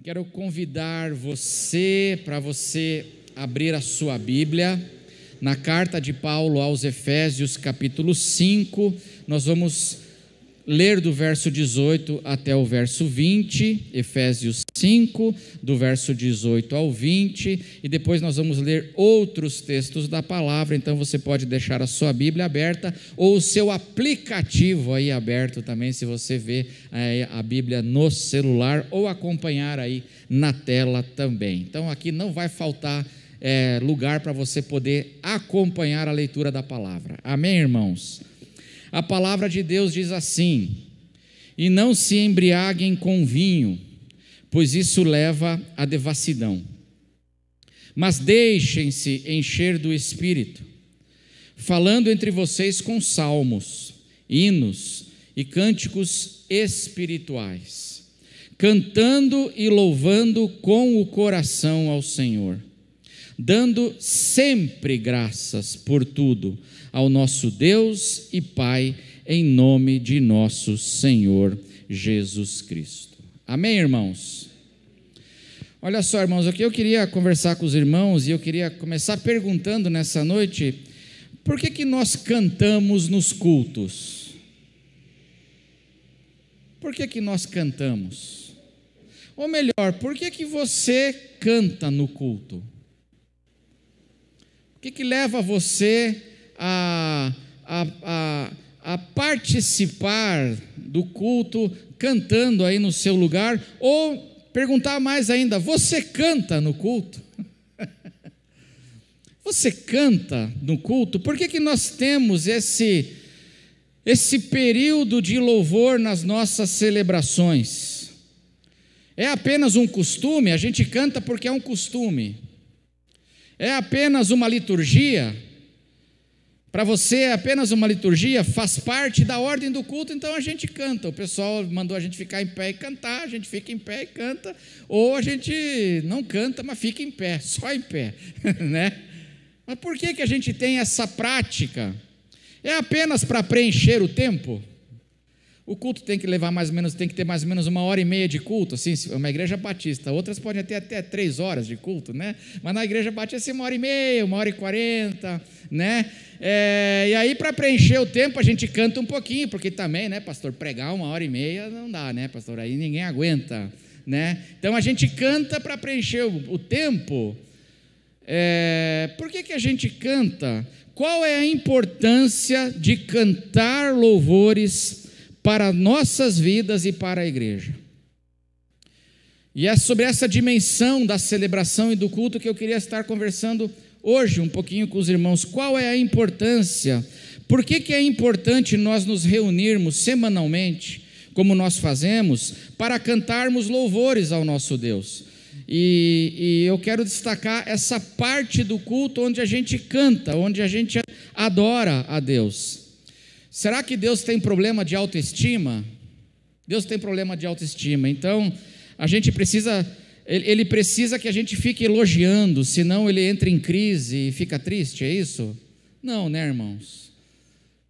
Quero convidar você para você abrir a sua Bíblia na carta de Paulo aos Efésios, capítulo 5. Nós vamos ler do verso 18 até o verso 20, Efésios 5, do verso 18 ao 20, e depois nós vamos ler outros textos da palavra. Então você pode deixar a sua Bíblia aberta ou o seu aplicativo aí aberto também, se você vê a Bíblia no celular, ou acompanhar aí na tela também. Então aqui não vai faltar lugar para você poder acompanhar a leitura da palavra. Amém, irmãos? A palavra de Deus diz assim: e não se embriaguem com vinho, pois isso leva à devassidão, mas deixem-se encher do Espírito, falando entre vocês com salmos, hinos e cânticos espirituais, cantando e louvando com o coração ao Senhor, dando sempre graças por tudo ao nosso Deus e Pai, em nome de nosso Senhor Jesus Cristo. Amém, irmãos? Olha só, irmãos, aqui eu queria conversar com os irmãos e eu queria começar perguntando nessa noite: por que nós cantamos nos cultos? Por que nós cantamos? Ou melhor, por que você canta no culto? O que leva você a participar do culto cantando aí no seu lugar? Ou perguntar mais ainda: você canta no culto? Você canta no culto? Por que nós temos esse período de louvor nas nossas celebrações? É apenas um costume? A gente canta porque é um costume. É apenas uma liturgia? Para você é apenas uma liturgia, faz parte da ordem do culto, então a gente canta. O pessoal mandou a gente ficar em pé e cantar, a gente fica em pé e canta, ou a gente não canta, mas fica em pé, só em pé, né? Mas por que a gente tem essa prática? É apenas para preencher o tempo? O culto tem que ter mais ou menos 1h30 de culto, assim, uma igreja batista. Outras podem ter até 3 horas de culto, né? Mas na igreja batista é 1h30, 1h40, né? E aí, para preencher o tempo, a gente canta um pouquinho, porque também, né, pastor, pregar 1h30 não dá, né, pastor? Aí ninguém aguenta, né? Então a gente canta para preencher o tempo. Por que a gente canta? Qual é a importância de cantar louvores para nossas vidas e para a igreja? E é sobre essa dimensão da celebração e do culto que eu queria estar conversando hoje um pouquinho com os irmãos. Qual é a importância? Por que é importante nós nos reunirmos semanalmente, como nós fazemos, para cantarmos louvores ao nosso Deus? E eu quero destacar essa parte do culto onde a gente canta, onde a gente adora a Deus. Será que Deus tem problema de autoestima? Deus tem problema de autoestima. Então, a gente precisa, Ele precisa que a gente fique elogiando, senão Ele entra em crise e fica triste, é isso? Não, né, irmãos?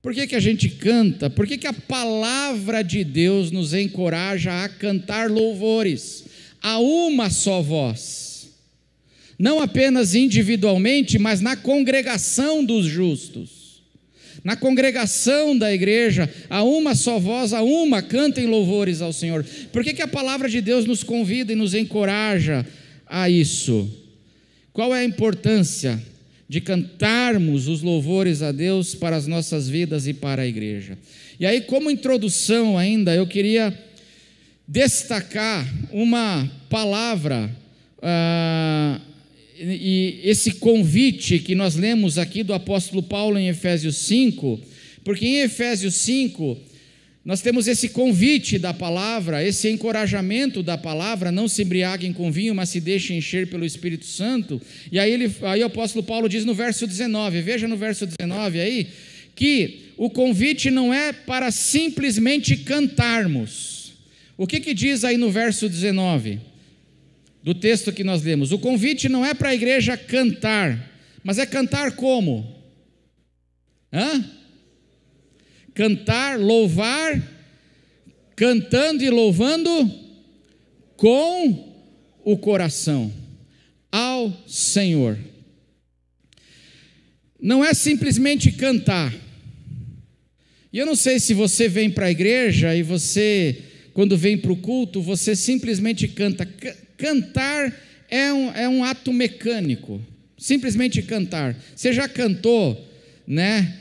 Por que a gente canta? Por que a palavra de Deus nos encoraja a cantar louvores a uma só voz? Não apenas individualmente, mas na congregação dos justos. Na congregação da igreja, a uma só voz, cantem louvores ao Senhor. Por que a palavra de Deus nos convida e nos encoraja a isso? Qual é a importância de cantarmos os louvores a Deus para as nossas vidas e para a igreja? E aí, como introdução ainda, eu queria destacar uma palavra, e esse convite que nós lemos aqui do apóstolo Paulo em Efésios 5, porque em Efésios 5 nós temos esse convite da palavra, esse encorajamento da palavra: não se embriaguem com vinho, mas se deixem encher pelo Espírito Santo. E aí o apóstolo Paulo diz no verso 19, veja no verso 19 aí, que o convite não é para simplesmente cantarmos. O que diz aí no verso 19? Do texto que nós lemos: o convite não é para a igreja cantar, mas é cantar como? Cantar, louvar, cantando e louvando com o coração ao Senhor. Não é simplesmente cantar. E eu não sei se você vem para a igreja e você, quando vem para o culto, você simplesmente canta. Cantar é um ato mecânico, simplesmente cantar. Você já cantou, né,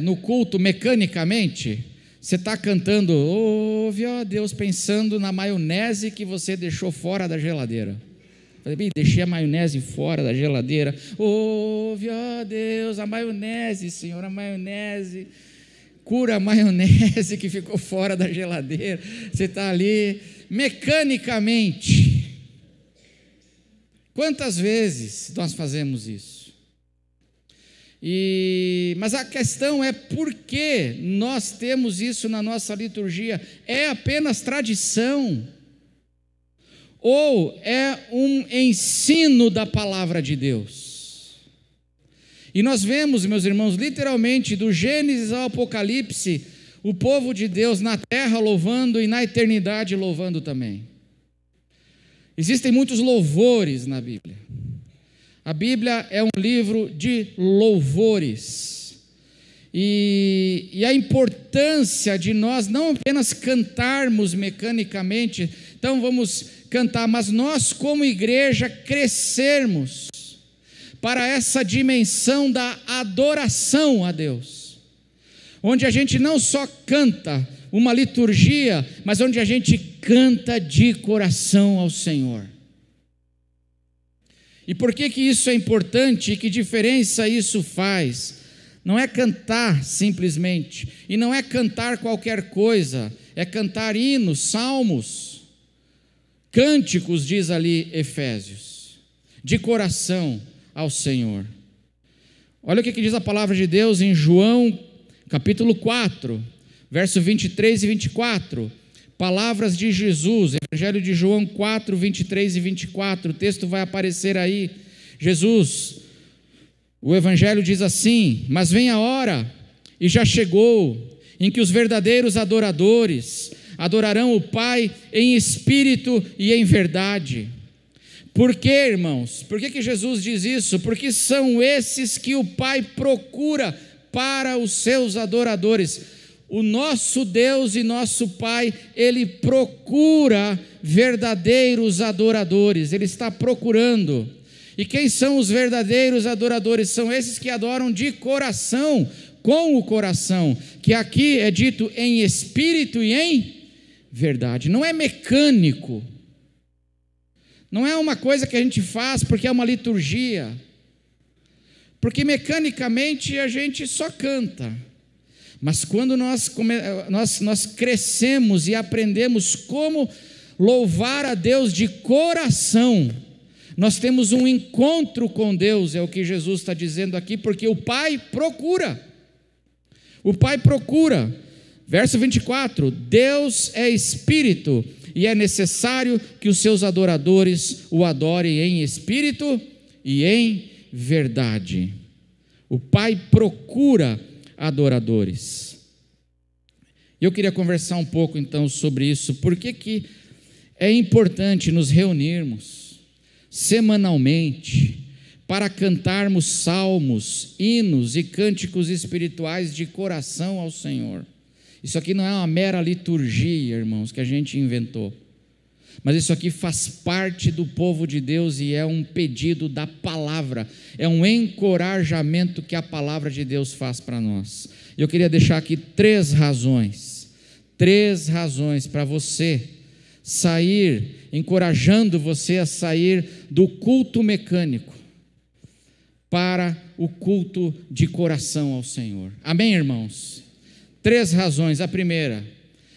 no culto mecanicamente? Você está cantando, ouve, ó Deus, pensando na maionese que você deixou fora da geladeira. Falei, deixei a maionese fora da geladeira. Ouve, ó Deus, a maionese, Senhor, a maionese. Cura a maionese que ficou fora da geladeira. Você está ali mecanicamente. Quantas vezes nós fazemos isso? Mas a questão é por que nós temos isso na nossa liturgia? É apenas tradição? Ou é um ensino da palavra de Deus? E nós vemos, meus irmãos, literalmente do Gênesis ao Apocalipse, o povo de Deus na terra louvando e na eternidade louvando também. Existem muitos louvores na Bíblia. A Bíblia é um livro de louvores. E a importância de nós não apenas cantarmos mecanicamente, então vamos cantar, mas nós como igreja crescermos para essa dimensão da adoração a Deus, onde a gente não só canta uma liturgia, mas onde a gente canta de coração ao Senhor. E por que isso é importante e que diferença isso faz? Não é cantar simplesmente, e não é cantar qualquer coisa, é cantar hinos, salmos, cânticos, diz ali Efésios, de coração ao Senhor. Olha o que diz a palavra de Deus em João, capítulo 4, verso 23 e 24, palavras de Jesus, Evangelho de João 4, 23 e 24, o texto vai aparecer aí. Jesus, o Evangelho diz assim: mas vem a hora, e já chegou, em que os verdadeiros adoradores adorarão o Pai em espírito e em verdade. Por quê, irmãos? Por que Jesus diz isso? Porque são esses que o Pai procura para os seus adoradores. O nosso Deus e nosso Pai, Ele procura verdadeiros adoradores, Ele está procurando. E quem são os verdadeiros adoradores? São esses que adoram de coração, com o coração, que aqui é dito em espírito e em verdade. Não é mecânico, não é uma coisa que a gente faz porque é uma liturgia, porque mecanicamente a gente só canta. Mas quando nós crescemos e aprendemos como louvar a Deus de coração, nós temos um encontro com Deus, é o que Jesus está dizendo aqui, porque o Pai procura. O Pai procura. Verso 24: Deus é espírito, e é necessário que os seus adoradores o adorem em espírito e em verdade. O Pai procura adoradores. Eu queria conversar um pouco então sobre isso. Por que é importante nos reunirmos semanalmente para cantarmos salmos, hinos e cânticos espirituais de coração ao Senhor? Isso aqui não é uma mera liturgia, irmãos, que a gente inventou, mas isso aqui faz parte do povo de Deus e é um pedido da palavra, é um encorajamento que a palavra de Deus faz para nós. Eu queria deixar aqui três razões para você sair, encorajando você a sair do culto mecânico para o culto de coração ao Senhor. Amém, irmãos? Três razões. A primeira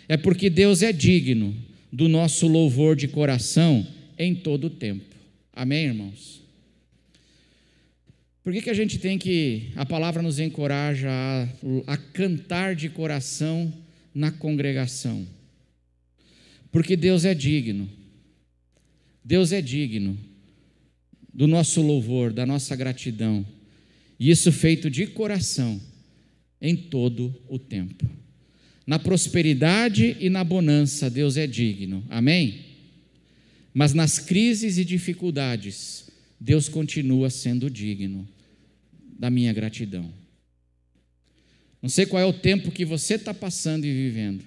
é porque Deus é digno do nosso louvor de coração em todo o tempo. Amém, irmãos? Por que a gente tem que, a palavra nos encoraja a cantar de coração na congregação? Porque Deus é digno. Deus é digno do nosso louvor, da nossa gratidão. E isso feito de coração em todo o tempo. Na prosperidade e na bonança, Deus é digno. Amém? Mas nas crises e dificuldades, Deus continua sendo digno da minha gratidão. Não sei qual é o tempo que você está passando e vivendo,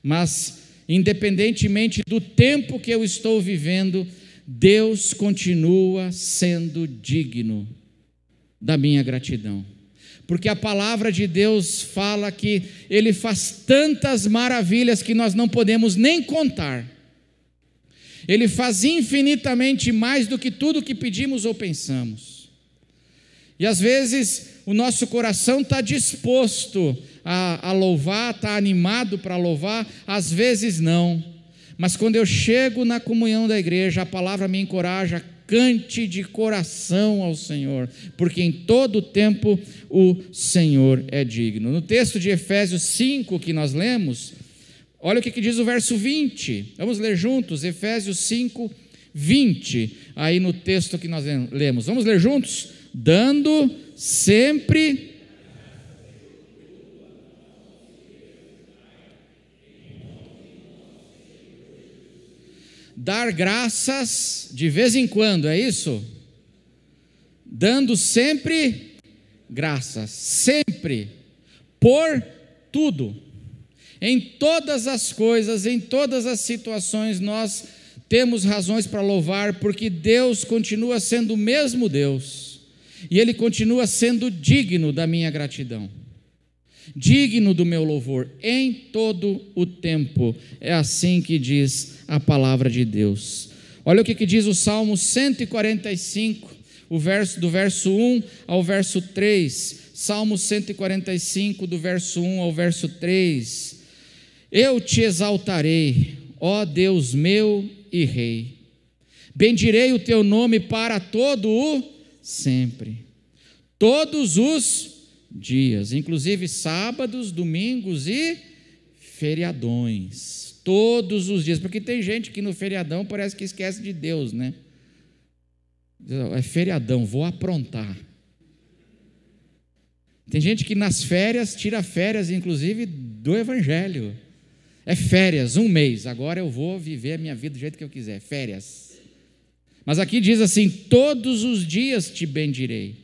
mas independentemente do tempo que eu estou vivendo, Deus continua sendo digno da minha gratidão. Porque a palavra de Deus fala que Ele faz tantas maravilhas que nós não podemos nem contar. Ele faz infinitamente mais do que tudo que pedimos ou pensamos. E às vezes o nosso coração está disposto a louvar, está animado para louvar, às vezes não. Mas quando eu chego na comunhão da igreja, a palavra me encoraja: cante de coração ao Senhor, porque em todo tempo o Senhor é digno. No texto de Efésios 5 que nós lemos, olha o que diz o verso 20. Vamos ler juntos, Efésios 5, 20. Aí no texto que nós lemos. Vamos ler juntos? Dando sempre... Dar graças de vez em quando, é isso? Dando sempre graças, sempre, por tudo. Em todas as coisas, em todas as situações, nós temos razões para louvar, porque Deus continua sendo o mesmo Deus, e Ele continua sendo digno da minha gratidão, digno do meu louvor, em todo o tempo. É assim que diz a palavra de Deus. Olha o que diz o Salmo 145, do verso 1 ao verso 3. Salmo 145, do verso 1 ao verso 3. Eu te exaltarei, ó Deus meu e Rei. Bendirei o teu nome para todo o sempre. Todos os dias, inclusive sábados, domingos e feriadões. Todos os dias, porque tem gente que no feriadão parece que esquece de Deus, né? É feriadão, vou aprontar. Tem gente que nas férias tira férias, inclusive do evangelho. É férias, um mês, agora eu vou viver a minha vida do jeito que eu quiser, férias. Mas aqui diz assim: todos os dias te bendirei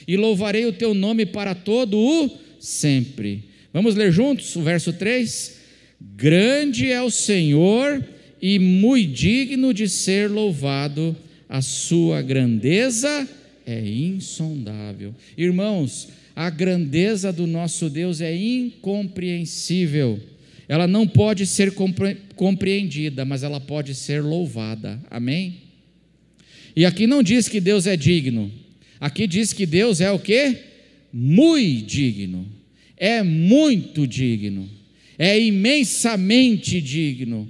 e louvarei o teu nome para todo o sempre. Vamos ler juntos o verso 3? Grande é o Senhor e muito digno de ser louvado, a sua grandeza é insondável. Irmãos, a grandeza do nosso Deus é incompreensível. Ela não pode ser compreendida, mas ela pode ser louvada. Amém? E aqui não diz que Deus é digno. Aqui diz que Deus é o quê? Muito digno. É muito digno. É imensamente digno.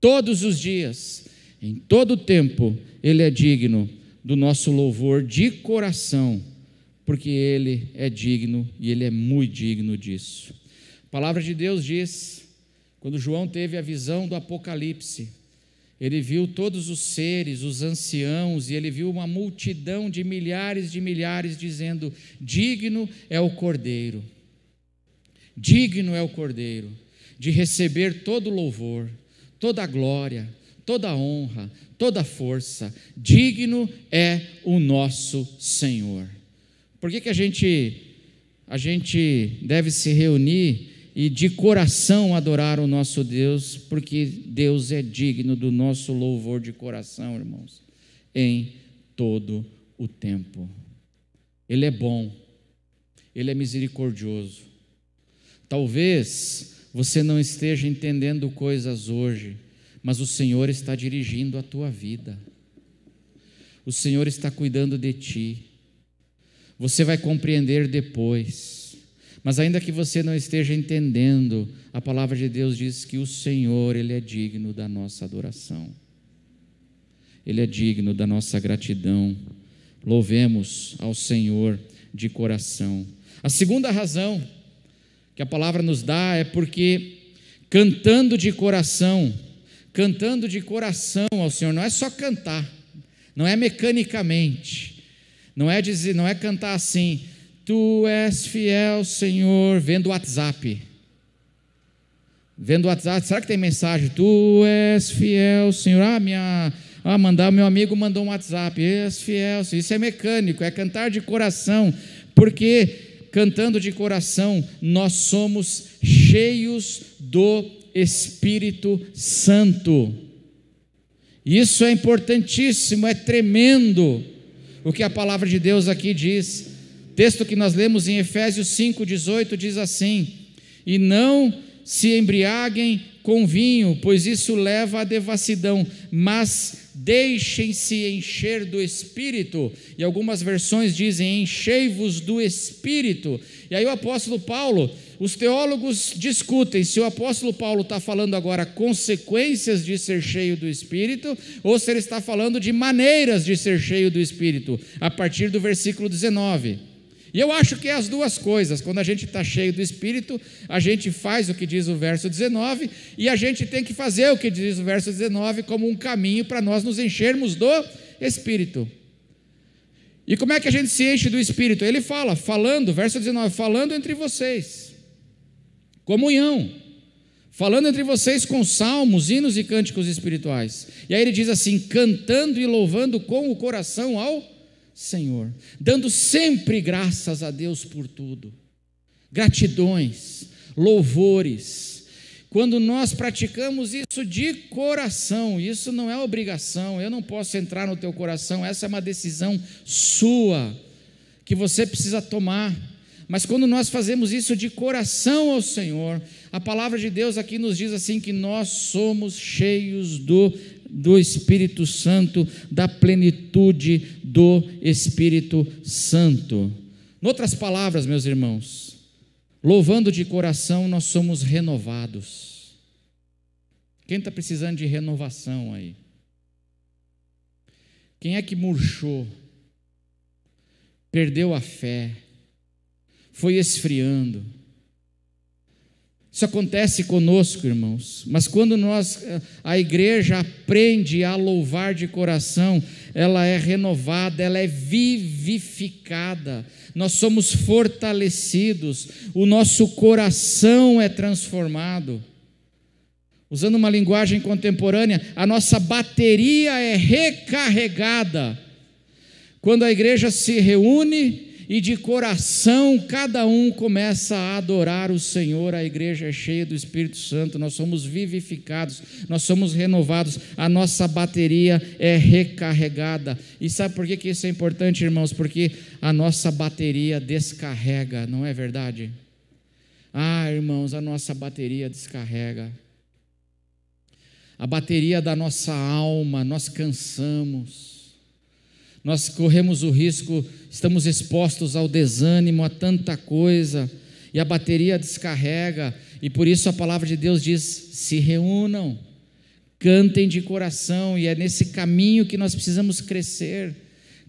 Todos os dias, em todo o tempo, Ele é digno do nosso louvor de coração, porque Ele é digno e Ele é muito digno disso. A palavra de Deus diz, quando João teve a visão do Apocalipse, ele viu todos os seres, os anciãos, e ele viu uma multidão de milhares dizendo: digno é o Cordeiro, digno é o Cordeiro de receber todo louvor, toda glória, toda honra, toda força. Digno é o nosso Senhor. Por que a gente deve se reunir e de coração adorar o nosso Deus? Porque Deus é digno do nosso louvor de coração, irmãos, em todo o tempo. Ele é bom, Ele é misericordioso. Talvez você não esteja entendendo coisas hoje, mas o Senhor está dirigindo a tua vida, o Senhor está cuidando de ti. Você vai compreender depois, mas ainda que você não esteja entendendo, a palavra de Deus diz que o Senhor, Ele é digno da nossa adoração, Ele é digno da nossa gratidão. Louvemos ao Senhor de coração. A segunda razão que a palavra nos dá é porque cantando de coração ao Senhor, não é só cantar, não é mecanicamente, não é dizer, não é cantar assim: tu és fiel, Senhor, vendo o WhatsApp. Vendo o WhatsApp, será que tem mensagem? Tu és fiel, Senhor. Meu amigo mandou um WhatsApp. És fiel, Senhor. Isso é mecânico, é cantar de coração, porque cantando de coração nós somos cheios do Espírito Santo. Isso é importantíssimo, é tremendo o que a palavra de Deus aqui diz. Texto que nós lemos em Efésios 5:18 diz assim: e não se embriaguem com vinho, pois isso leva à devassidão, mas deixem-se encher do Espírito. E algumas versões dizem: enchei-vos do Espírito. E aí o apóstolo Paulo, os teólogos discutem se o apóstolo Paulo está falando agora consequências de ser cheio do Espírito, ou se ele está falando de maneiras de ser cheio do Espírito, a partir do versículo 19. E eu acho que é as duas coisas. Quando a gente está cheio do Espírito, a gente faz o que diz o verso 19, e a gente tem que fazer o que diz o verso 19 como um caminho para nós nos enchermos do Espírito. E como é que a gente se enche do Espírito? Ele fala, verso 19, falando entre vocês, comunhão, falando entre vocês com salmos, hinos e cânticos espirituais. E aí ele diz assim: cantando e louvando com o coração ao Senhor, dando sempre graças a Deus por tudo, gratidões, louvores. Quando nós praticamos isso de coração, isso não é obrigação, eu não posso entrar no teu coração, essa é uma decisão sua, que você precisa tomar. Mas quando nós fazemos isso de coração ao Senhor, a palavra de Deus aqui nos diz assim, que nós somos cheios do Espírito Santo, da plenitude do Espírito Santo. Em outras palavras, meus irmãos, louvando de coração, nós somos renovados. Quem está precisando de renovação aí? Quem é que murchou, perdeu a fé, foi esfriando? Isso acontece conosco, irmãos, mas quando a igreja aprende a louvar de coração, ela é renovada, ela é vivificada, nós somos fortalecidos, o nosso coração é transformado. Usando uma linguagem contemporânea, a nossa bateria é recarregada. Quando a igreja se reúne e de coração cada um começa a adorar o Senhor, a igreja é cheia do Espírito Santo, nós somos vivificados, nós somos renovados, a nossa bateria é recarregada. E sabe por que isso é importante, irmãos? Porque a nossa bateria descarrega, não é verdade? Irmãos, a nossa bateria descarrega. A bateria da nossa alma, nós cansamos. Nós corremos o risco, estamos expostos ao desânimo, a tanta coisa, e a bateria descarrega, e por isso a palavra de Deus diz: se reúnam, cantem de coração, e é nesse caminho que nós precisamos crescer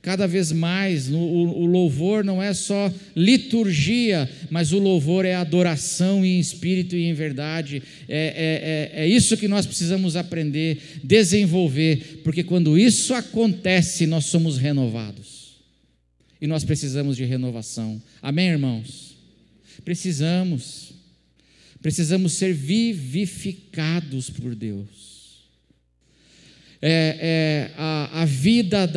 cada vez mais. O louvor não é só liturgia, mas o louvor é adoração em espírito e em verdade. É isso que nós precisamos aprender, desenvolver, porque quando isso acontece, nós somos renovados, e nós precisamos de renovação. Amém, irmãos? Precisamos ser vivificados por Deus. A vida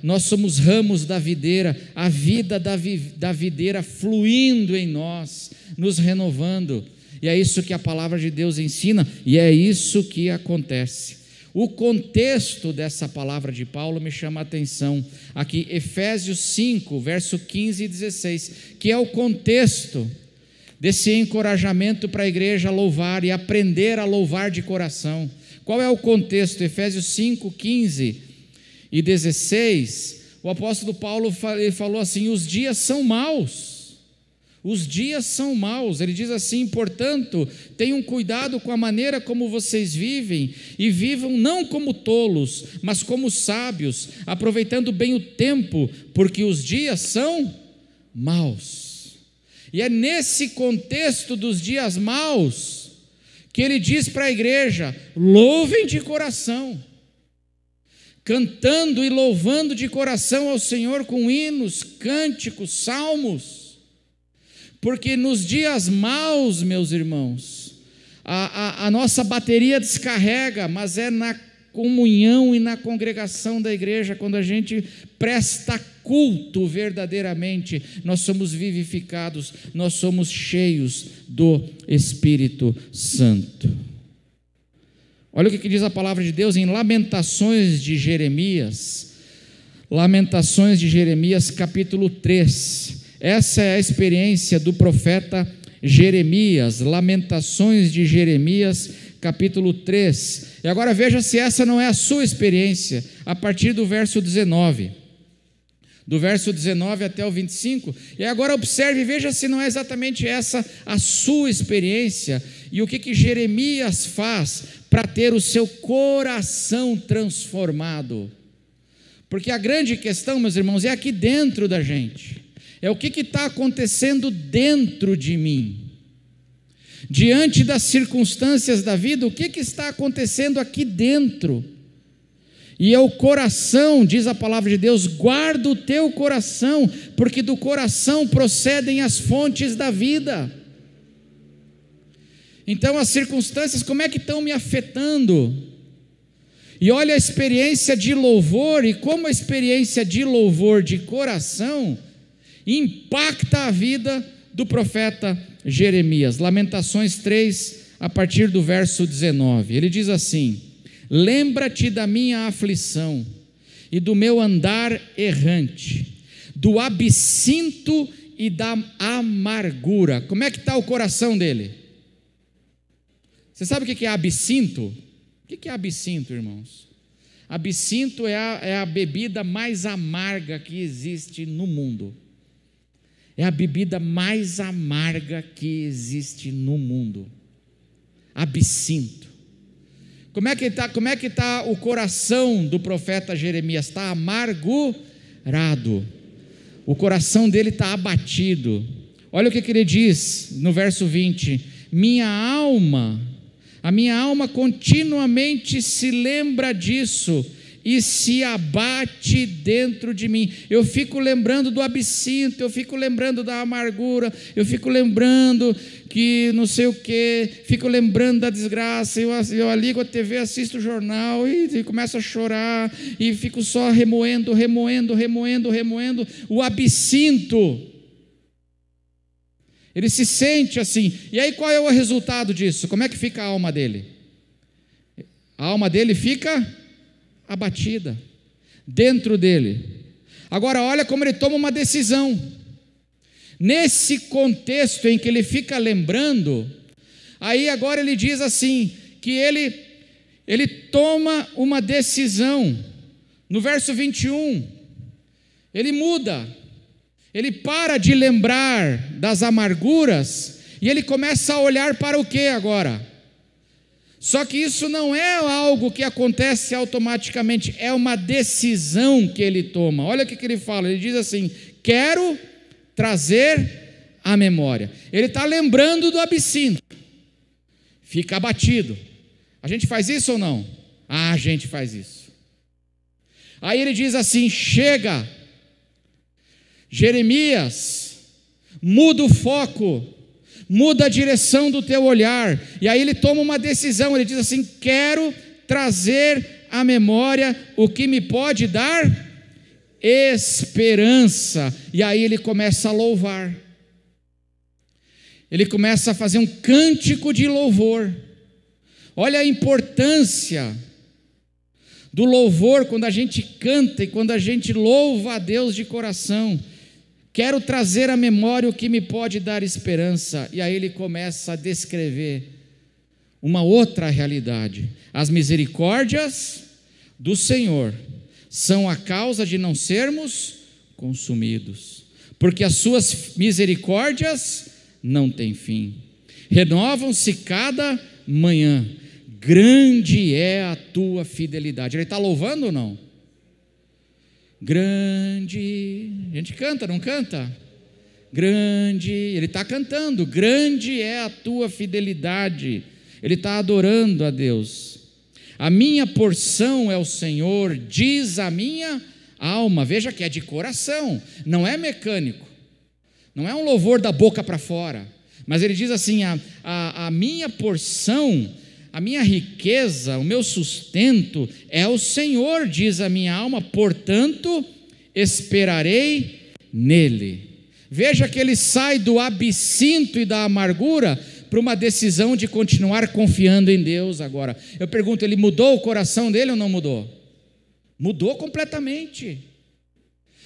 nós somos ramos da videira, a vida da videira fluindo em nós, nos renovando, e é isso que a palavra de Deus ensina, e é isso que acontece. O contexto dessa palavra de Paulo me chama a atenção, aqui Efésios 5, verso 15 e 16, que é o contexto desse encorajamento para a igreja louvar e aprender a louvar de coração. Qual é o contexto? Efésios 5, 15 e 16, o apóstolo Paulo falou assim: os dias são maus, os dias são maus. Ele diz assim: portanto, tenham cuidado com a maneira como vocês vivem, e vivam não como tolos, mas como sábios, aproveitando bem o tempo, porque os dias são maus. E é nesse contexto dos dias maus que ele diz para a igreja: louvem de coração, cantando e louvando de coração ao Senhor com hinos, cânticos, salmos, porque nos dias maus, meus irmãos, A nossa bateria descarrega, mas é na comunhão e na congregação da igreja, quando a gente presta culto verdadeiramente, nós somos vivificados, nós somos cheios do Espírito Santo. Olha o que diz a palavra de Deus em Lamentações de Jeremias, capítulo 3. Essa é a experiência do profeta Jeremias, Lamentações de Jeremias, capítulo 3. E agora veja se essa não é a sua experiência, a partir do verso 19. Do verso 19 até o 25. E agora observe e veja se não é exatamente essa a sua experiência. E o que Jeremias faz para ter o seu coração transformado. Porque a grande questão, meus irmãos, é aqui dentro da gente. É o que está acontecendo dentro de mim. Diante das circunstâncias da vida, o que está acontecendo aqui dentro? E é o coração, diz a palavra de Deus, guarda o teu coração, porque do coração procedem as fontes da vida. Então as circunstâncias, como é que estão me afetando? E olha a experiência de louvor, e como a experiência de louvor de coração impacta a vida do profeta Jeremias. Lamentações 3, a partir do verso 19, ele diz assim: lembra-te da minha aflição e do meu andar errante, do absinto e da amargura. Como é que está o coração dele? Você sabe o que é absinto? O que é absinto, irmãos? Absinto é a bebida mais amarga que existe no mundo. É a bebida mais amarga que existe no mundo. Absinto. Como é que está o coração do profeta Jeremias? Está amargurado. O coração dele está abatido. Olha o que ele diz no verso 20: a minha alma continuamente se lembra disso e se abate dentro de mim. Eu fico lembrando do absinto, eu fico lembrando da amargura, eu fico lembrando que não sei o que, fico lembrando da desgraça, eu ligo a TV, assisto o jornal e começo a chorar, e fico só remoendo o absinto. Ele se sente assim. E aí qual é o resultado disso? Como é que fica a alma dele? A alma dele fica abatida dentro dele. Agora olha como ele toma uma decisão. Nesse contexto em que ele fica lembrando, aí agora ele diz assim, que ele toma uma decisão. No verso 21, ele muda. Ele para de lembrar das amarguras e ele começa a olhar para o que agora? Só que isso não é algo que acontece automaticamente, é uma decisão que ele toma. Olha o que ele fala, ele diz assim: quero trazer à memória. Ele está lembrando do absinto, fica abatido. A gente faz isso ou não? A gente faz isso. Aí ele diz assim: chega, Jeremias, muda o foco, muda a direção do teu olhar. E aí ele toma uma decisão, ele diz assim: quero trazer à memória o que me pode dar esperança. E aí ele começa a louvar, ele começa a fazer um cântico de louvor. Olha a importância do louvor quando a gente canta e quando a gente louva a Deus de coração. Quero trazer à memória o que me pode dar esperança. E aí ele começa a descrever uma outra realidade. As misericórdias do Senhor são a causa de não sermos consumidos, porque as suas misericórdias não têm fim, renovam-se cada manhã. Grande é a tua fidelidade. Ele está louvando ou não? Grande, a gente canta, não canta? Grande, ele está cantando, grande é a tua fidelidade. Ele está adorando a Deus. A minha porção é o Senhor, diz a minha alma. Veja que é de coração, não é mecânico, não é um louvor da boca para fora, Mas ele diz assim: a minha porção, a minha riqueza, o meu sustento é o Senhor, diz a minha alma, portanto esperarei nele. Veja que ele sai do absinto e da amargura para uma decisão de continuar confiando em Deus agora. Eu pergunto, ele mudou o coração dele ou não mudou? Mudou completamente.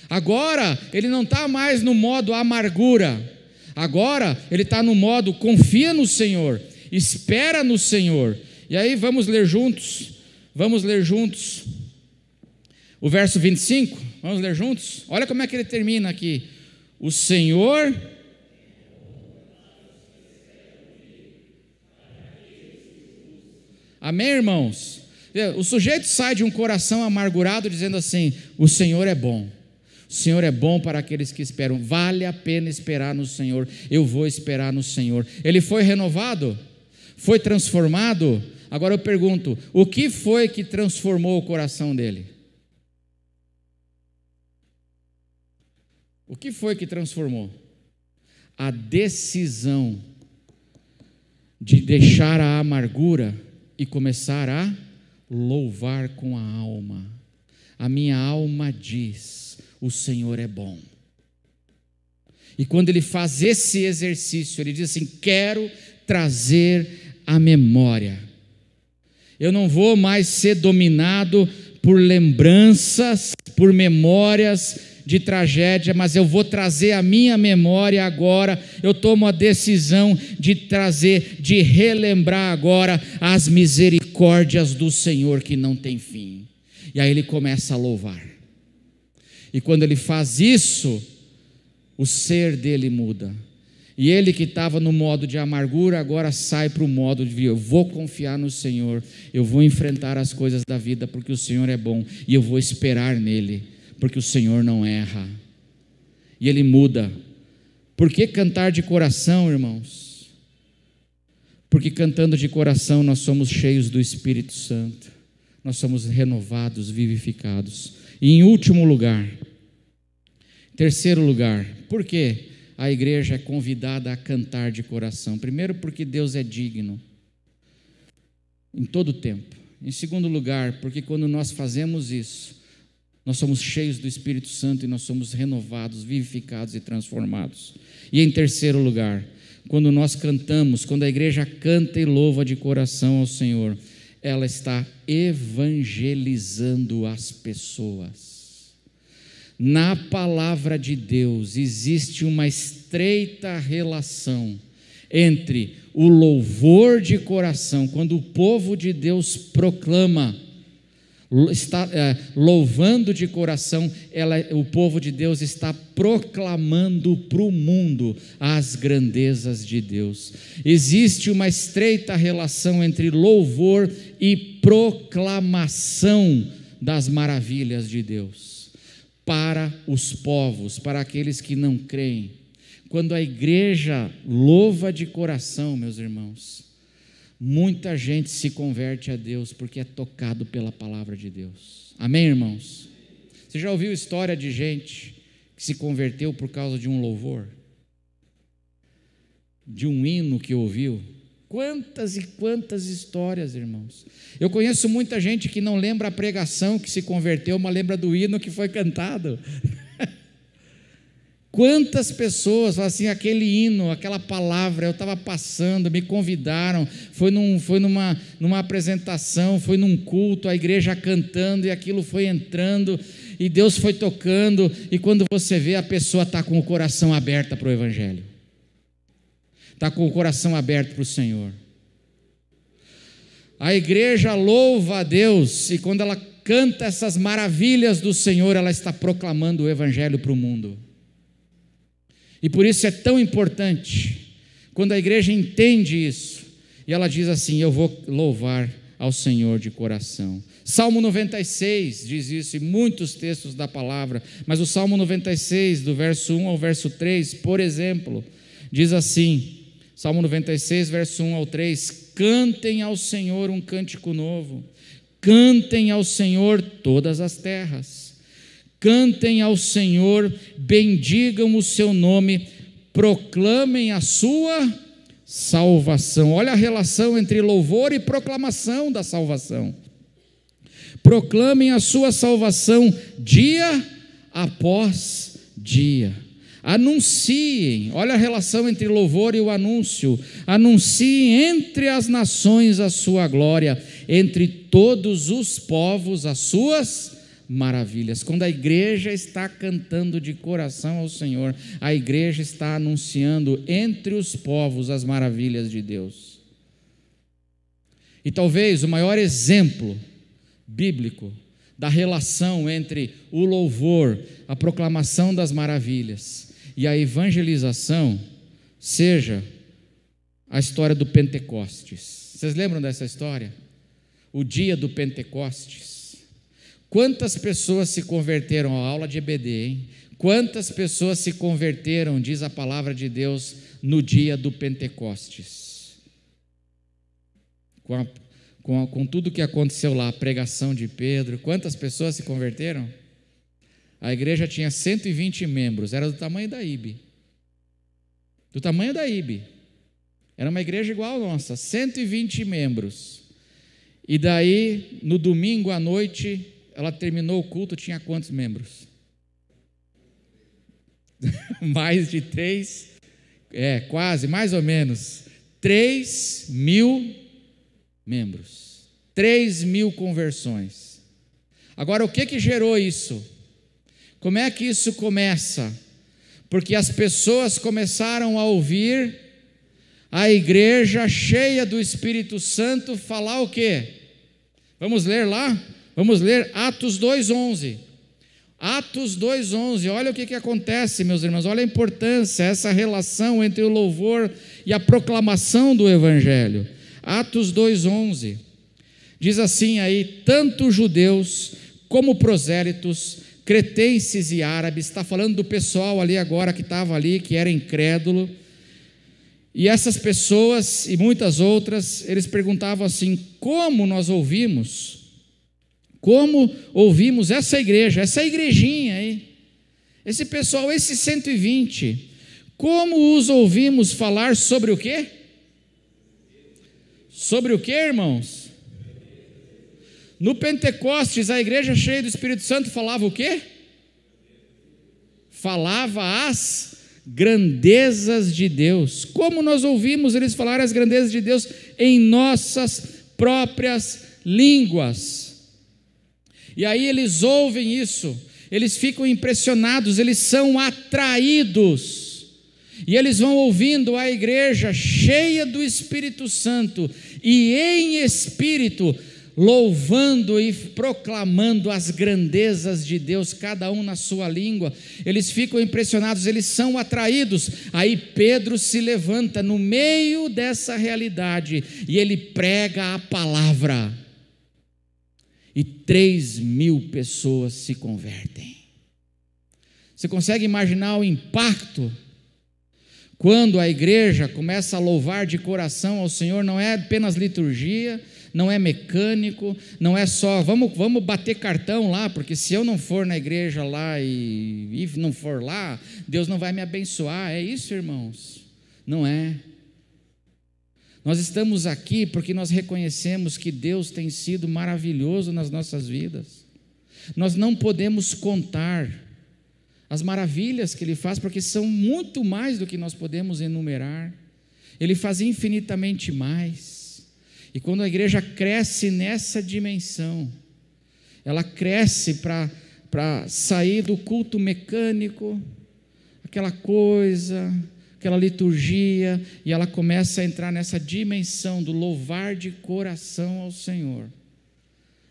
Agora ele não está mais no modo amargura, agora ele está no modo confia no Senhor, espera no Senhor. E aí vamos ler juntos o verso 25, vamos ler juntos? Olha como é que ele termina aqui: o Senhor... Amém, irmãos? O sujeito sai de um coração amargurado dizendo assim: o Senhor é bom. O Senhor é bom para aqueles que esperam. Vale a pena esperar no Senhor. Eu vou esperar no Senhor. Ele foi renovado? Foi transformado? Agora eu pergunto, o que foi que transformou o coração dele? O que foi que transformou? A decisão de deixar a amargura e começar a louvar com a alma. A minha alma diz: o Senhor é bom. E quando ele faz esse exercício, ele diz assim: quero trazer a memória. Eu não vou mais ser dominado por lembranças, por memórias de tragédia, mas eu vou trazer a minha memória agora. Eu tomo a decisão de trazer, de relembrar agora as misericórdias do Senhor que não tem fim. E aí ele começa a louvar. E quando ele faz isso, o ser dele muda. E ele que estava no modo de amargura, agora sai para o modo de: eu vou confiar no Senhor, eu vou enfrentar as coisas da vida, porque o Senhor é bom, e eu vou esperar nele, porque o Senhor não erra. E ele muda. Por que cantar de coração, irmãos? Porque cantando de coração nós somos cheios do Espírito Santo, nós somos renovados, vivificados. E em último lugar, terceiro lugar, por que a igreja é convidada a cantar de coração? Primeiro, porque Deus é digno em todo o tempo. Em segundo lugar, porque quando nós fazemos isso, nós somos cheios do Espírito Santo e nós somos renovados, vivificados e transformados. E em terceiro lugar, quando nós cantamos, quando a igreja canta e louva de coração ao Senhor, ela está evangelizando as pessoas. Na palavra de Deus existe uma estreita relação entre o louvor de coração, quando o povo de Deus proclama, está louvando de coração, o povo de Deus está proclamando para o mundo as grandezas de Deus. Existe uma estreita relação entre louvor e proclamação das maravilhas de Deus para os povos, para aqueles que não creem. Quando a igreja louva de coração, meus irmãos, muita gente se converte a Deus porque é tocado pela palavra de Deus. Amém, irmãos? Você já ouviu história de gente que se converteu por causa de um louvor? De um hino que ouviu? Quantas e quantas histórias, irmãos. Eu conheço muita gente que não lembra a pregação que se converteu, mas lembra do hino que foi cantado. Quantas pessoas falam assim: aquele hino, aquela palavra, eu estava passando, me convidaram, foi numa apresentação, foi num culto, a igreja cantando, e aquilo foi entrando, e Deus foi tocando, e quando você vê, a pessoa está com o coração aberto para o Evangelho, está com o coração aberto para o Senhor. A igreja louva a Deus, e quando ela canta essas maravilhas do Senhor, ela está proclamando o Evangelho para o mundo. E por isso é tão importante, quando a igreja entende isso, e ela diz assim: eu vou louvar ao Senhor de coração. Salmo 96 diz isso, e muitos textos da palavra, mas o Salmo 96, do verso 1 ao verso 3, por exemplo, diz assim, Salmo 96, verso 1 ao 3, cantem ao Senhor um cântico novo, cantem ao Senhor todas as terras, cantem ao Senhor, bendigam o seu nome, proclamem a sua salvação. Olha a relação entre louvor e proclamação da salvação. Proclamem a sua salvação dia após dia. Anunciem, olha a relação entre louvor e o anúncio. Anunciem entre as nações a sua glória, entre todos os povos as suas maravilhas. Quando a igreja está cantando de coração ao Senhor, a igreja está anunciando entre os povos as maravilhas de Deus. E talvez o maior exemplo bíblico da relação entre o louvor, a proclamação das maravilhas e a evangelização seja a história do Pentecostes. Vocês lembram dessa história? O dia do Pentecostes. Quantas pessoas se converteram à aula de EBD, hein? Quantas pessoas se converteram, diz a palavra de Deus, no dia do Pentecostes? Com tudo que aconteceu lá, a pregação de Pedro, quantas pessoas se converteram? A igreja tinha 120 membros, era do tamanho da IB. Do tamanho da IB. Era uma igreja igual a nossa, 120 membros. E daí, no domingo à noite, ela terminou o culto, tinha quantos membros? Mais de 3, quase, mais ou menos, 3.000 membros, 3.000 conversões. Agora, o que gerou isso? Como é que isso começa? Porque as pessoas começaram a ouvir a igreja cheia do Espírito Santo falar o quê? Vamos ler lá? Vamos ler Atos 2:11. Atos 2:11, olha o que acontece, meus irmãos, olha a importância, essa relação entre o louvor e a proclamação do Evangelho. Atos 2:11, diz assim aí: tanto judeus como prosélitos, cretenses e árabes, está falando do pessoal ali agora que estava ali, que era incrédulo, e essas pessoas e muitas outras, eles perguntavam assim: como ouvimos essa igreja, essa igrejinha aí, esse pessoal, esses 120, como os ouvimos falar sobre o quê? Sobre o quê, irmãos? No Pentecostes, a igreja cheia do Espírito Santo falava o quê? Falava as grandezas de Deus. Como nós ouvimos eles falar as grandezas de Deus em nossas próprias línguas. E aí eles ouvem isso, eles ficam impressionados, eles são atraídos, e eles vão ouvindo a igreja cheia do Espírito Santo, e em espírito, louvando e proclamando as grandezas de Deus, cada um na sua língua. Eles ficam impressionados, eles são atraídos. Aí Pedro se levanta no meio dessa realidade, e ele prega a palavra. E 3.000 pessoas se convertem. Você consegue imaginar o impacto? Quando a igreja começa a louvar de coração ao Senhor, não é apenas liturgia, não é mecânico, não é só, vamos bater cartão lá, porque se eu não for na igreja lá e não for lá, Deus não vai me abençoar. É isso, irmãos? Não é. Nós estamos aqui porque nós reconhecemos que Deus tem sido maravilhoso nas nossas vidas. Nós não podemos contar as maravilhas que Ele faz, porque são muito mais do que nós podemos enumerar. Ele faz infinitamente mais. E quando a igreja cresce nessa dimensão, ela cresce para sair do culto mecânico, aquela coisa, aquela liturgia, e ela começa a entrar nessa dimensão do louvar de coração ao Senhor.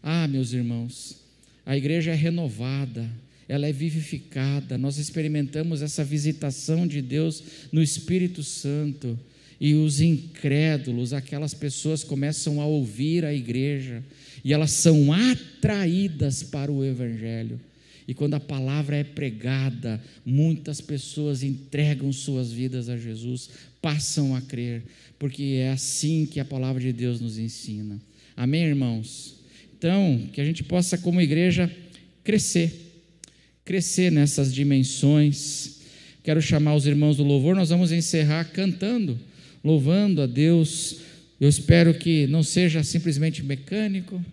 Ah, meus irmãos, a igreja é renovada, ela é vivificada, nós experimentamos essa visitação de Deus no Espírito Santo, e os incrédulos, aquelas pessoas começam a ouvir a igreja, e elas são atraídas para o Evangelho. E quando a palavra é pregada, muitas pessoas entregam suas vidas a Jesus, passam a crer, porque é assim que a palavra de Deus nos ensina. Amém, irmãos? Então, que a gente possa, como igreja, crescer nessas dimensões. Quero chamar os irmãos do louvor, nós vamos encerrar cantando louvando a Deus. Eu espero que não seja simplesmente mecânico,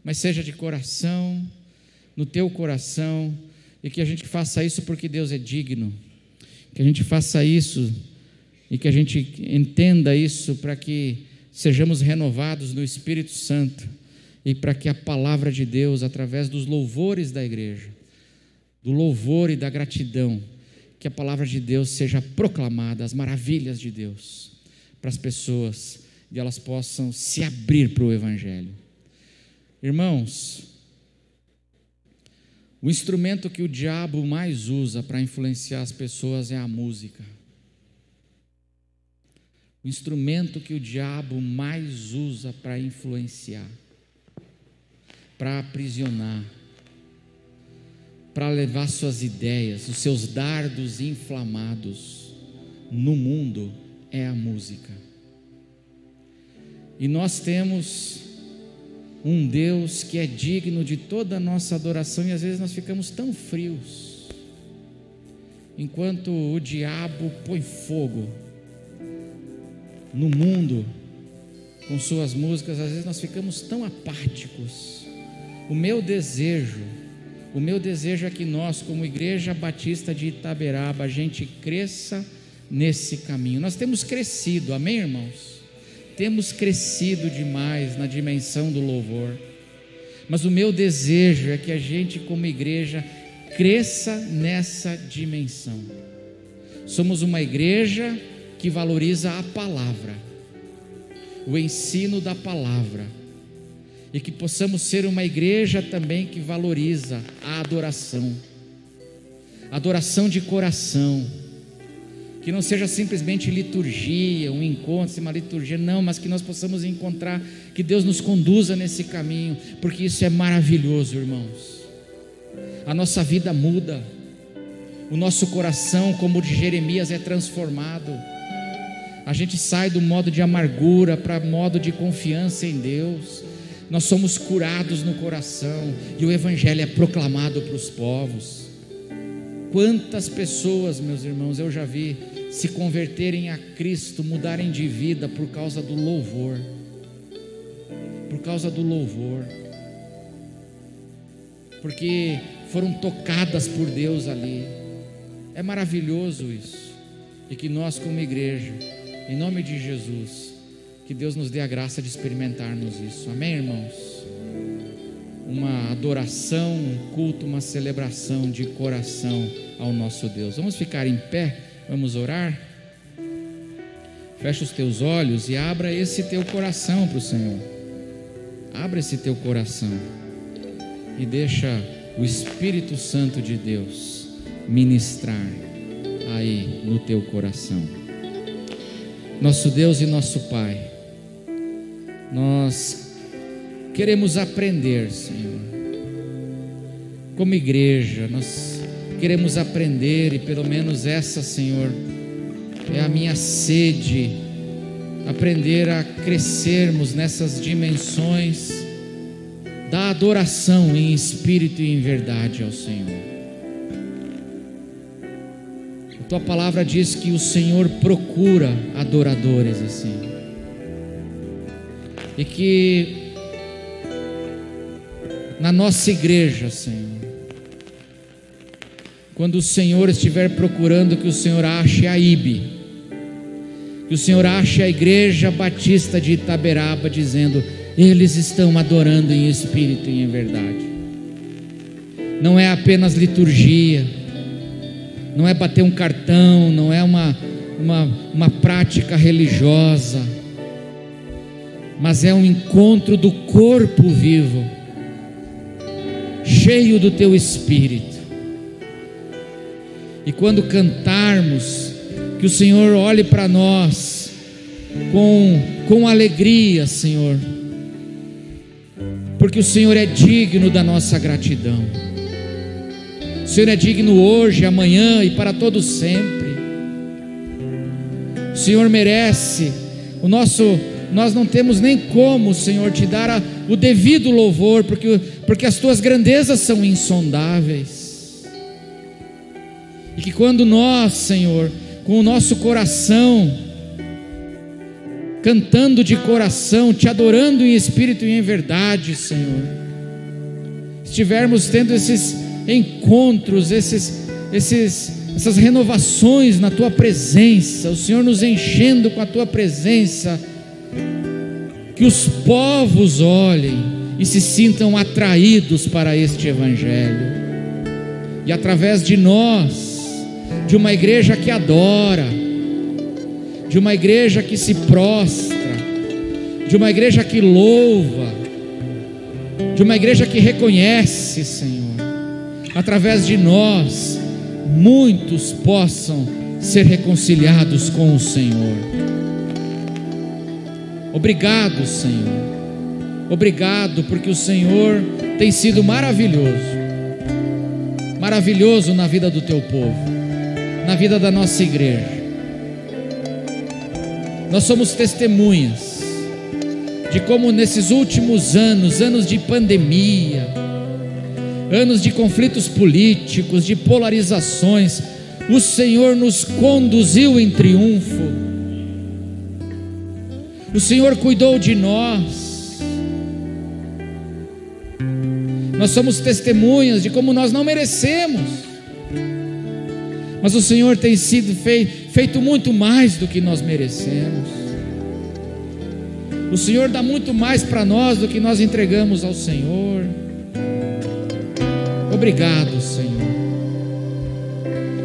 mas seja de coração, no teu coração, e que a gente faça isso porque Deus é digno, que a gente faça isso e que a gente entenda isso para que sejamos renovados no Espírito Santo e para que a palavra de Deus, através dos louvores da igreja, do louvor e da gratidão, que a palavra de Deus seja proclamada, as maravilhas de Deus, para as pessoas, e elas possam se abrir para o Evangelho. Irmãos, o instrumento que o diabo mais usa para influenciar as pessoas é a música. O instrumento que o diabo mais usa para influenciar, para aprisionar, para levar suas ideias, os seus dardos inflamados no mundo é a música. E nós temos um Deus que é digno de toda a nossa adoração, e às vezes nós ficamos tão frios, enquanto o diabo põe fogo no mundo com suas músicas, às vezes nós ficamos tão apáticos. O meu desejo é que nós, como Igreja Batista de Itaberaba, a gente cresça nesse caminho. Nós temos crescido, amém, irmãos? Temos crescido demais na dimensão do louvor, mas o meu desejo é que a gente, como igreja, cresça nessa dimensão. Somos uma igreja que valoriza a palavra, o ensino da palavra, e que possamos ser uma igreja também que valoriza a adoração de coração, que não seja simplesmente liturgia, um encontro, uma liturgia, não, mas que nós possamos encontrar, que Deus nos conduza nesse caminho, porque isso é maravilhoso, irmãos. A nossa vida muda, o nosso coração, como o de Jeremias, é transformado. A gente sai do modo de amargura para modo de confiança em Deus. Nós somos curados no coração e o Evangelho é proclamado para os povos. Quantas pessoas, meus irmãos, eu já vi se converterem a Cristo, mudarem de vida por causa do louvor, porque foram tocadas por Deus ali. É maravilhoso isso, e que nós, como igreja, em nome de Jesus, que Deus nos dê a graça de experimentarmos isso, amém, irmãos? Uma adoração, um culto, uma celebração de coração ao nosso Deus. Vamos ficar em pé, vamos orar? Fecha os teus olhos e abra esse teu coração para o Senhor. Abra esse teu coração e deixa o Espírito Santo de Deus ministrar aí no teu coração. Nosso Deus e nosso Pai, nós queremos aprender, Senhor, como igreja, nós queremos aprender, e pelo menos essa, Senhor, é a minha sede, aprender a crescermos nessas dimensões da adoração em espírito e em verdade ao Senhor. A tua palavra diz que o Senhor procura adoradores assim, e que na nossa igreja, Senhor, quando o Senhor estiver procurando, que o Senhor ache a IBE, que o Senhor ache a Igreja Batista de Itaberaba, dizendo: eles estão adorando em espírito e em verdade. Não é apenas liturgia, não é bater um cartão, não é uma prática religiosa, mas é um encontro do corpo vivo, cheio do teu Espírito. E quando cantarmos, que o Senhor olhe para nós com alegria, Senhor, porque o Senhor é digno da nossa gratidão. O Senhor é digno hoje, amanhã e para todo sempre. O Senhor merece o nosso. Nós não temos nem como, Senhor, te dar o devido louvor, porque as tuas grandezas são insondáveis. E que quando nós, Senhor, com o nosso coração cantando de coração, te adorando em espírito e em verdade, Senhor, estivermos tendo esses encontros, essas renovações na Tua presença, o Senhor nos enchendo com a Tua presença, que os povos olhem e se sintam atraídos para este Evangelho, e através de nós, de uma igreja que adora, de uma igreja que se prostra, de uma igreja que louva, de uma igreja que reconhece, Senhor, através de nós, muitos possam ser reconciliados com o Senhor. Obrigado, Senhor, obrigado, porque o Senhor tem sido maravilhoso, maravilhoso na vida do Teu povo, na vida da nossa igreja. Nós somos testemunhas de como nesses últimos anos, anos de pandemia, anos de conflitos políticos, de polarizações, o Senhor nos conduziu em triunfo, o Senhor cuidou de nós. Nós somos testemunhas de como nós não merecemos, mas o Senhor tem sido feito muito mais do que nós merecemos. O Senhor dá muito mais para nós do que nós entregamos ao Senhor. Obrigado, Senhor.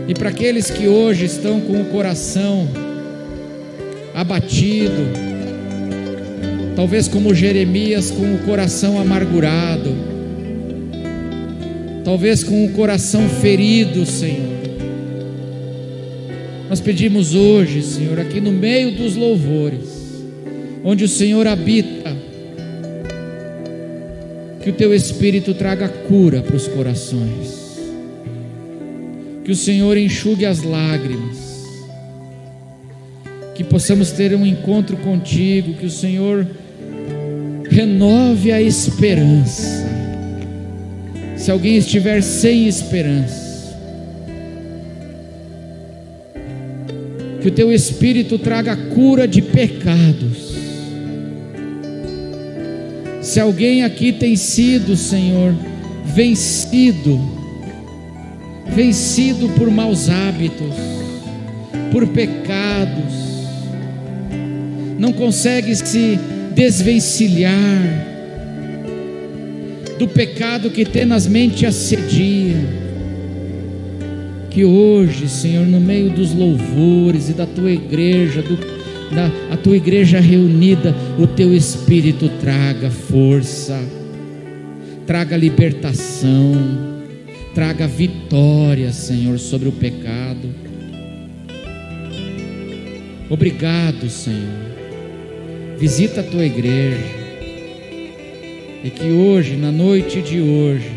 E para aqueles que hoje estão com o coração abatido, talvez como Jeremias, com o coração amargurado, talvez com o coração ferido, Senhor, nós pedimos hoje, Senhor, aqui no meio dos louvores, onde o Senhor habita, que o Teu Espírito traga cura para os corações, que o Senhor enxugue as lágrimas, que possamos ter um encontro contigo, que o Senhor renove a esperança. Se alguém estiver sem esperança, que o Teu Espírito traga cura de pecados. Se alguém aqui tem sido, Senhor, vencido por maus hábitos, por pecados, não consegue se desvencilhar do pecado que tenazmente assedia, que hoje, Senhor, no meio dos louvores e da Tua igreja, a Tua igreja reunida, o Teu Espírito traga força, traga libertação, traga vitória, Senhor, sobre o pecado. Obrigado, Senhor. Visita a Tua igreja, e que hoje, na noite de hoje,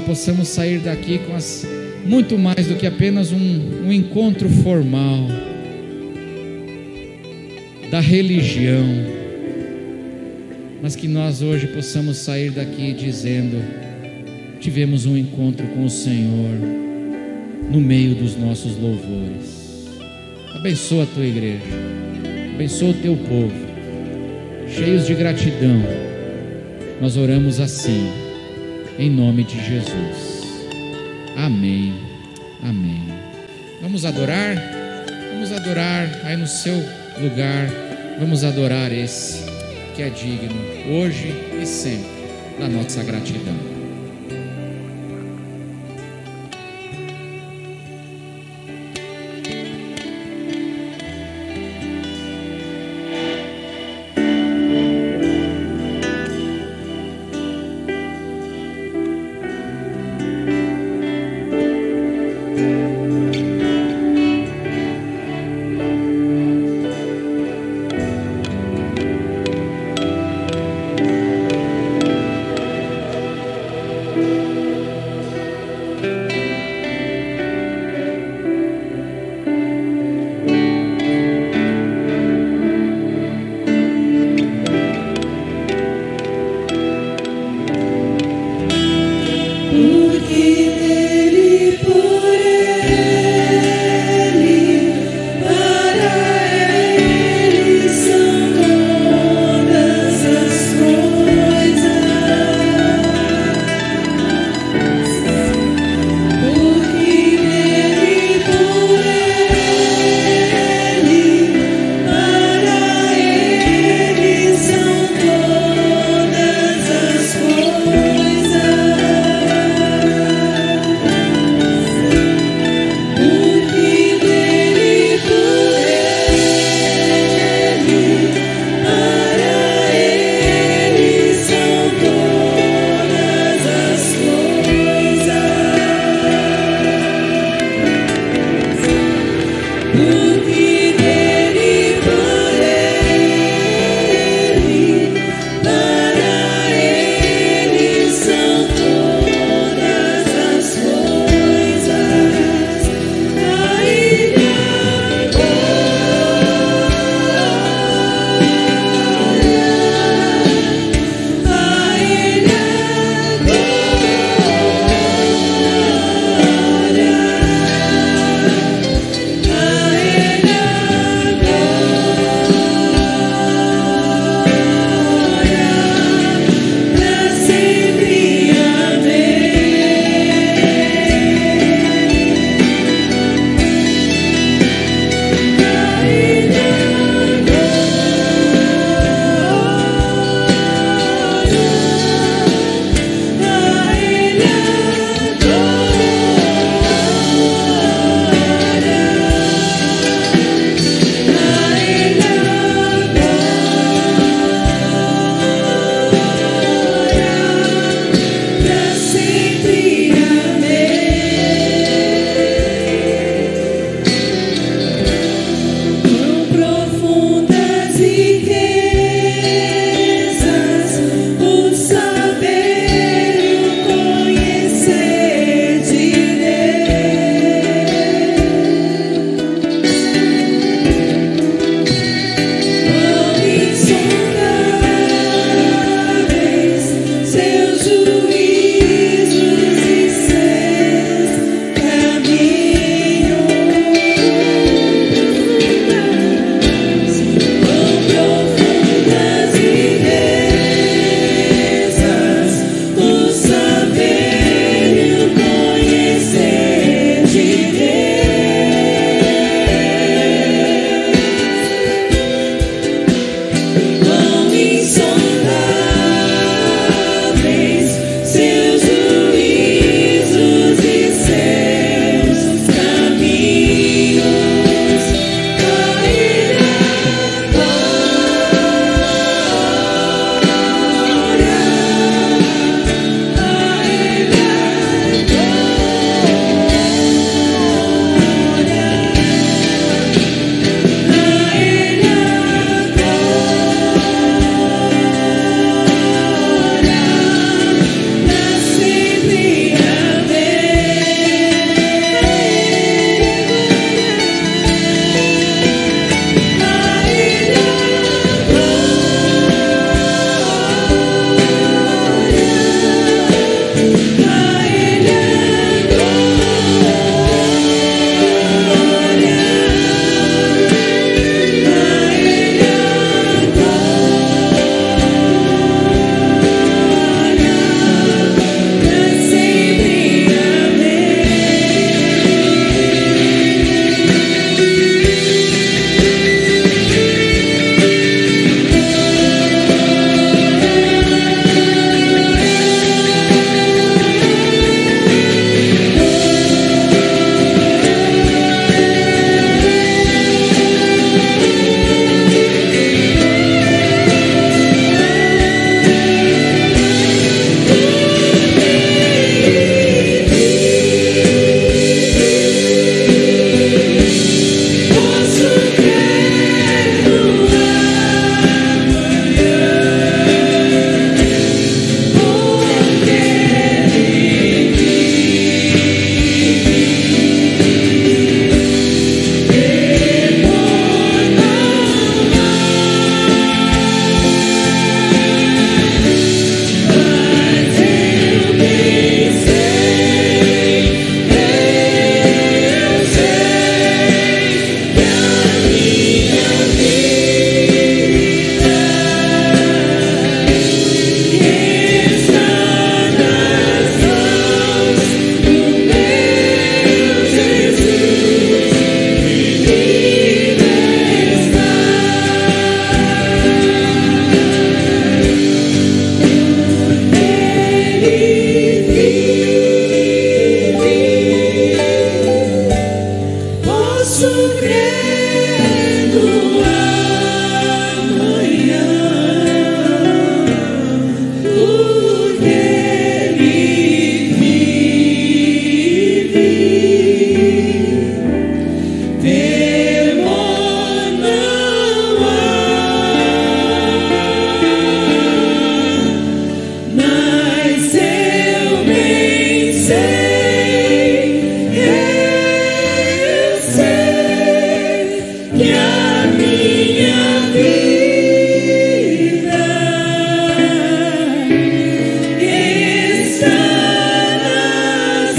possamos sair daqui com muito mais do que apenas um encontro formal da religião, mas que nós hoje possamos sair daqui dizendo: tivemos um encontro com o Senhor no meio dos nossos louvores. Abençoa a Tua igreja, abençoa o Teu povo, cheios de gratidão, nós oramos assim, em nome de Jesus. Amém, amém. Vamos adorar aí no seu lugar, vamos adorar esse que é digno, hoje e sempre, da nossa gratidão.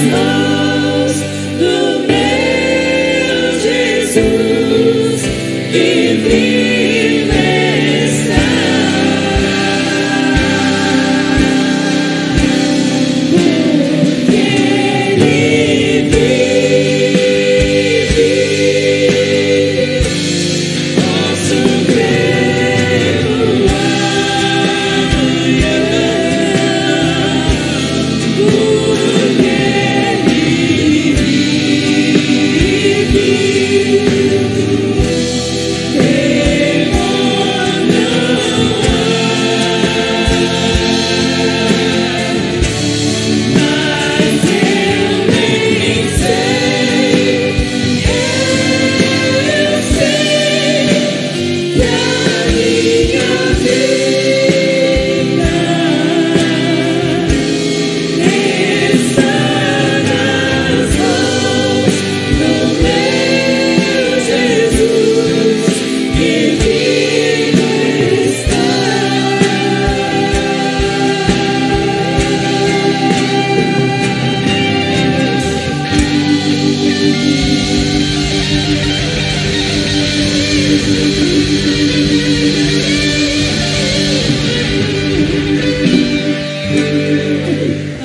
mãos do meu Jesus que vive está. Porque Ele vive, posso ver o amanhã. Porque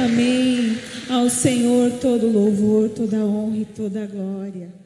amém. Ao Senhor todo louvor, toda honra e toda glória.